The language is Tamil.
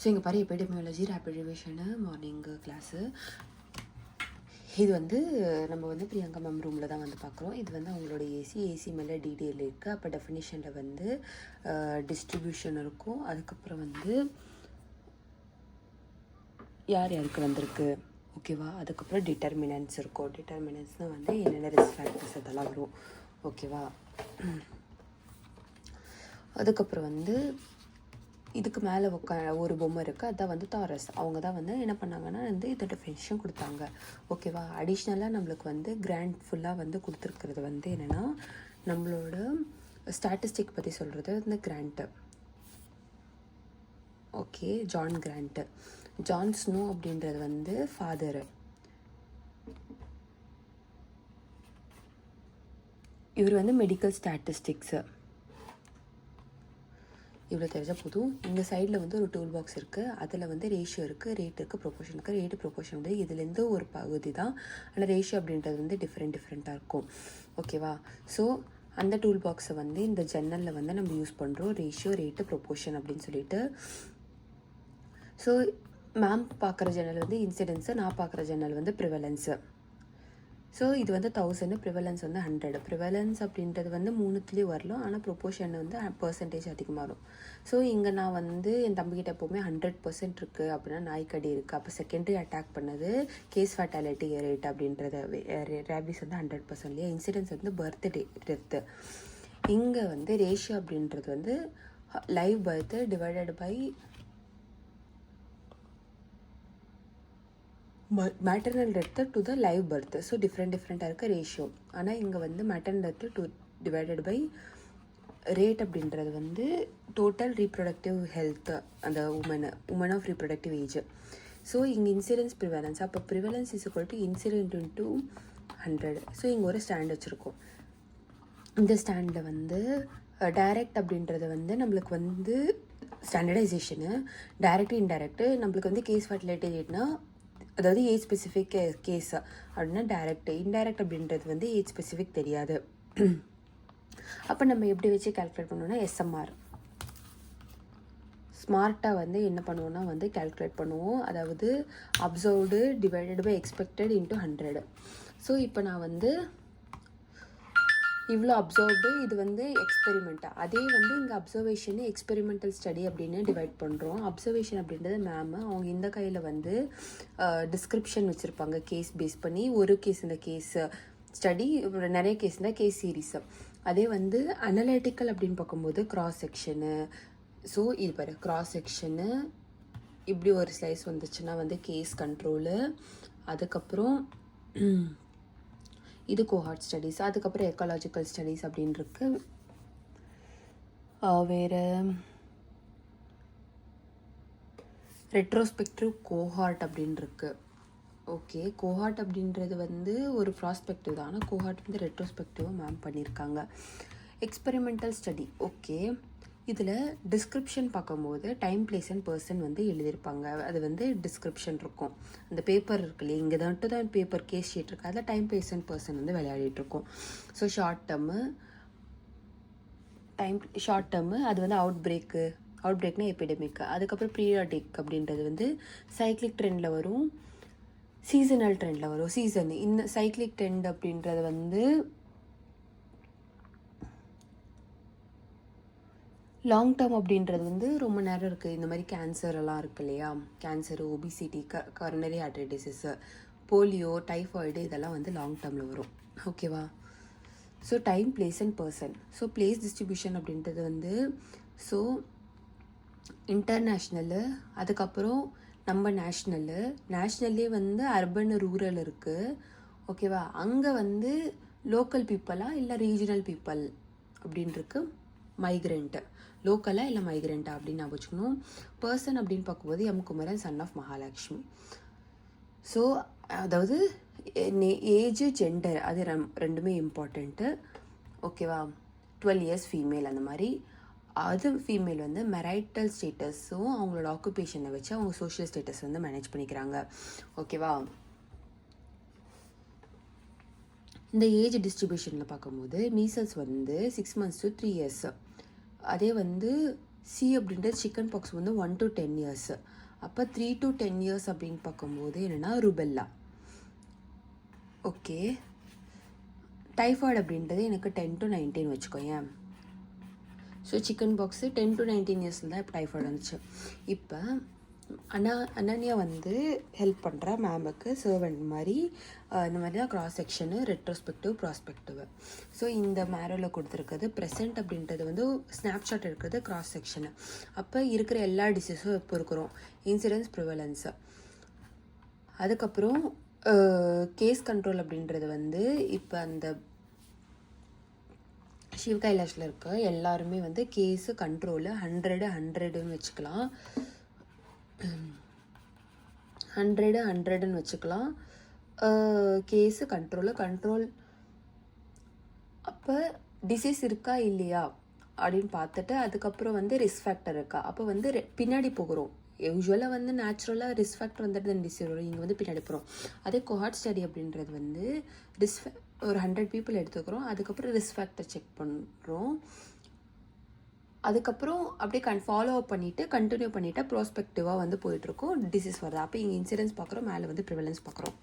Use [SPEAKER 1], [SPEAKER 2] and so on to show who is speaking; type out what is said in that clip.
[SPEAKER 1] ஸோ இங்கே பாரு epidemiology rapid revision morning class. இது வந்து நம்ம வந்து பிரியங்கா மேம் ரூமில் தான் வந்து பார்க்குறோம். இது வந்து அவங்களோட ஏசி மேலே டீட்டெயில் இருக்குது. அப்போ டெஃபினிஷனில் வந்து டிஸ்ட்ரிபியூஷன் இருக்கும். அதுக்கப்புறம் வந்து யார் யாருக்கு வந்திருக்கு, ஓகேவா. அதுக்கப்புறம் டிட்டர்மினன்ஸ் இருக்கும். டிட்டர்மினன்ஸ்னால் வந்து என்னென்ன ரிஸ்க் ஃபேக்டர்ஸ் அதெல்லாம் வரும், ஓகேவா. அதுக்கப்புறம் வந்து இதுக்கு மேலே ஒரு பொம்மை இருக்குது, அதுதான் வந்து தாரஸ். அவங்க தான் வந்து என்ன பண்ணாங்கன்னா வந்து இதை டெஃபினிஷன் கொடுத்தாங்க, ஓகேவா. அடிஷ்னலாக நம்மளுக்கு வந்து கிராண்ட் ஃபுல்லாக வந்து கொடுத்துருக்கிறது வந்து என்னென்னா நம்மளோட ஸ்டாட்டிஸ்டிக் பற்றி சொல்கிறது வந்து grant, okay. John grant. John snow அப்படின்றது வந்து ஃபாதரு. இவர் வந்து மெடிக்கல் ஸ்டாட்டிஸ்டிக்ஸு. இவ்வளோ தெரிஞ்சால் போதும். இந்த சைடில் வந்து ஒரு டூல் பாக்ஸ் இருக்குது. அதில் வந்து ரேஷியோ இருக்குது, ரேட் இருக்குது, ப்ரொபோர்ஷன் இருக்குது. ரேட்டு ப்ரொபோர்ஷன் வந்து இதுலேருந்து ஒரு பகுதி தான். ஆனால் ரேஷியோ அப்படின்றது வந்து டிஃப்ரெண்ட்டாக இருக்கும், ஓகேவா. ஸோ அந்த டூல் பாக்ஸை வந்து இந்த ஜன்னலில் வந்து நம்ம யூஸ் பண்ணுறோம், ரேஷியோ, ரேட்டு, ப்ரொபோர்ஷன் அப்படின்னு சொல்லிட்டு. ஸோ மேம் பார்க்குற ஜன்னல் வந்து இன்சிடென்ஸு, நான் பார்க்குற ஜன்னல் வந்து ப்ரிவலன்ஸு. ஸோ இது வந்து 1000, ப்ரிவலன்ஸ் வந்து 100. ப்ரிவலன்ஸ் அப்படின்றது வந்து 3த்துலேயும் வரலாம், ஆனால் ப்ரொப்போர்ஷன் வந்து % அதிகமாக வரும். ஸோ இங்கே நான் வந்து என் தம்பிக்கிட்ட எப்போவுமே 100% இருக்குது அப்படின்னா நாய்க்கடி இருக்குது. அப்போ செகண்டரி அட்டாக் பண்ணது கேஸ் ஃபேட்டாலிட்டி ரேட் அப்படின்றத ரேபிஸ் வந்து 100% இல்லையா. இன்சிடென்ஸ் வந்து டெத்து. இங்கே வந்து ரேஷியோ அப்படின்றது வந்து live birth divided by maternal death to the live birth. So டிஃப்ரெண்ட்டாக இருக்க ரேஷியோ. ஆனால் இங்கே வந்து maternal death to divided by rate அப்படின்றது வந்து டோட்டல் ரீப்ரொடக்டிவ் ஹெல்த் அந்த woman of reproductive age. So இங்கே இன்சிடென்ஸ் ப்ரிவலன்ஸ். அப்போ prevalence is equal to incident into 100. So இங்கே ஒரு ஸ்டாண்ட் வச்சுருக்கோம். இந்த ஸ்டாண்டில் வந்து டைரக்ட் அப்படின்றது வந்து நம்மளுக்கு வந்து ஸ்டாண்டர்டைசேஷனு. டைரக்ட் இன்டைரக்டு நம்மளுக்கு வந்து கேஸ் ஃபர்டிலிட்டி ரேட்னா அதாவது ஏஜ் ஸ்பெசிஃபிக் கேஸ் அப்படின்னா டைரக்ட். இன்டைரக்ட் அப்படின்றது வந்து ஏஜ் ஸ்பெசிஃபிக் தெரியாது. அப்போ நம்ம எப்படி வச்சு கால்குலேட் பண்ணுவோம்னா எஸ்எம்ஆர் ஸ்மார்ட்டாக வந்து என்ன பண்ணுவோம்னா வந்து கால்குலேட் பண்ணுவோம். அதாவது observed divided by expected into 100. So இப்போ நான் வந்து இவ்வளோ அப்சர்வ்டு, இது வந்து எக்ஸ்பெரிமெண்ட்டாக. அதே வந்து இங்கே அப்சர்வேஷனு எக்ஸ்பெரிமெண்டல் ஸ்டடி அப்படின்னு டிவைட் பண்ணுறோம். அப்சர்வேஷன் அப்படின்றது மேமு அவங்க இந்த கையில் வந்து டிஸ்கிரிப்ஷன் வச்சுருப்பாங்க கேஸ் பேஸ் பண்ணி. ஒரு கேஸ் இந்த கேஸ் ஸ்டடி, நிறைய கேஸ் இருந்தால் கேஸ் சீரீஸு. அதே வந்து அனலிட்டிக்கல் அப்படின்னு பார்க்கும்போது கிராஸ் செக்ஷனு. ஸோ இது பாரு கிராஸ் செக்ஷனு இப்படி ஒரு ஸ்லைஸ் வந்துச்சுன்னா வந்து கேஸ் கண்ட்ரோலு. அதுக்கப்புறம் இது கோஹார்ட் ஸ்டடீஸ். அதுக்கப்புறம் எக்காலஜிக்கல் ஸ்டடீஸ் அப்படின்னு இருக்கு. வேறு ரெட்ரோஸ்பெக்டிவ் கோஹார்ட் அப்படின்னு இருக்கு, ஓகே. கோஹார்ட் அப்படின்றது வந்து ஒரு ப்ராஸ்பெக்டிவ் தான், ஆனால் கோஹார்ட் வந்து ரெட்ரோஸ்பெக்டிவாக மேம் பண்ணியிருக்காங்க. Experimental study, okay. இதில் டிஸ்கிரிப்ஷன் பார்க்கும்போது டைம், பிளேஸ் அண்ட் பர்சன் வந்து எழுதியிருப்பாங்க. அது வந்து டிஸ்கிரிப்ஷன் இருக்கும். அந்த பேப்பர் இருக்கு இல்லையா, இங்கே தான் பேப்பர் கேஸ் ஷீட் இருக்குது, அதில் டைம், பிளேஸ் அண்ட் பர்சன் வந்து விளையாடிட்டுருக்கோம். ஸோ ஷார்ட் டேர்மு அது வந்து அவுட் பிரேக்னா எபிடெமிக். அதுக்கப்புறம் பீரியாடிக் அப்படின்றது வந்து சைக்ளிக் ட்ரெண்டில் வரும், சீசனல் ட்ரெண்டில் வரும். சீசன் இந்த சைக்ளிக் ட்ரெண்ட் அப்படின்றது வந்து லாங் டேர்ம் அப்படின்றது வந்து ரொம்ப நேரம் இருக்குது. இந்த மாதிரி கேன்சர் எல்லாம் இருக்குது இல்லையா, cancer, obesity, coronary artery disease, polio, typhoid, இதெல்லாம் வந்து லாங் டேர்மில் வரும், ஓகேவா. So time, place and person. So place distribution அப்படின்றது வந்து ஸோ இன்டர்நேஷ்னலு, அதுக்கப்புறம் நம்ம நேஷ்னல்லே வந்து அர்பன், ரூரல் இருக்குது, ஓகேவா. அங்கே வந்து லோக்கல் பீப்புளாக இல்லை ரீஜனல் பீப்புள் அப்படின்ட்டுருக்கு. மைக்ரெண்ட்டு லோக்கலாக இல்லை மைக்ரெண்ட்டாக அப்படின்னு நான் வச்சுக்கணும். பர்சன் அப்படின்னு பார்க்கும்போது M Kumaran son of Mahalakshmi. So அதாவது ஏஜ், ஜெண்டர் அது ரெண்டுமே இம்பார்ட்டண்ட்டு, ஓகேவா. 12 years ஃபீமேல் அந்த மாதிரி. அது ஃபீமேல் வந்து மெரைட்டல் ஸ்டேட்டஸும் அவங்களோட ஆக்குபேஷனை வச்சு அவங்க சோஷியல் ஸ்டேட்டஸ் வந்து மேனேஜ் பண்ணிக்கிறாங்க, ஓகேவா. இந்த ஏஜ் டிஸ்ட்ரிபியூஷனில் பார்க்கும்போது மீசல்ஸ் வந்து 6 months to 3 years. அதே வந்து சி அப்படின்றது சிக்கன் பாக்ஸ் வந்து 1 to 10 years. அப்போ 3 to 10 years அப்படின்னு பார்க்கும்போது என்னென்னா ருபெல்லா. ஓகே, டைஃபாய்டு அப்படின்றது எனக்கு 10 to 19 வச்சுக்கோயேன். ஸோ சிக்கன் பாக்ஸு 10 to 19 இயர்ஸில் தான் இப்போ டைஃபாய்டு வந்துச்சு. இப்போ அனன்யா வந்து ஹெல்ப் பண்ணுற மேமுக்கு சர்வெண்ட் மாதிரி இந்த மாதிரி தான் cross section, retrospective, prospective. So இந்த மேரோவில் கொடுத்துருக்கிறது ப்ரெசென்ட் அப்படின்றது வந்து ஸ்னாப்ஷாட் இருக்கிறது கிராஸ் செக்ஷனு. அப்போ இருக்கிற எல்லா டிசீஸும் இப்போ இருக்கிறோம், இன்சிடென்ஸ், ப்ரிவலன்ஸு. அதுக்கப்புறம் கேஸ் கண்ட்ரோல் அப்படின்றது வந்து இப்போ அந்த சிவ கைலாஷில் இருக்க எல்லாருமே வந்து கேஸு கண்ட்ரோலு 100ன்னு வச்சுக்கலாம். 100ன்னு வச்சுக்கலாம். Case control. அப்போ டிசீஸ் இருக்கா இல்லையா அப்படின்னு பார்த்துட்டு அதுக்கப்புறம் வந்து ரிஸ்க் ஃபேக்டர் இருக்கா. அப்போ வந்து பின்னாடி போகிறோம். யூஸ்வலாக வந்து நேச்சுரலாக ரிஸ்க் ஃபேக்டர் வந்துட்டு தான் டிசீஸ் வரும், இங்கே வந்து பின்னாடி போகிறோம். அதே கோஹார்ட் ஸ்டடி அப்படின்றது வந்து ஒரு 100 people எடுத்துக்கிறோம், அதுக்கப்புறம் ரிஸ்க் ஃபேக்டர் செக் பண்ணுறோம், அதுக்கப்புறம் அப்படியே ஃபாலோ அப் பண்ணிவிட்டு கண்டினியூ பண்ணிவிட்டு ப்ராஸ்பெக்டிவாக வந்து போயிட்டுருக்கோம், டிசீஸ் வருது. அப்போ இங்கே இன்சிடென்ஸ் பார்க்குறோம், மேலே வந்து ப்ரிவலன்ஸ் பார்க்குறோம்.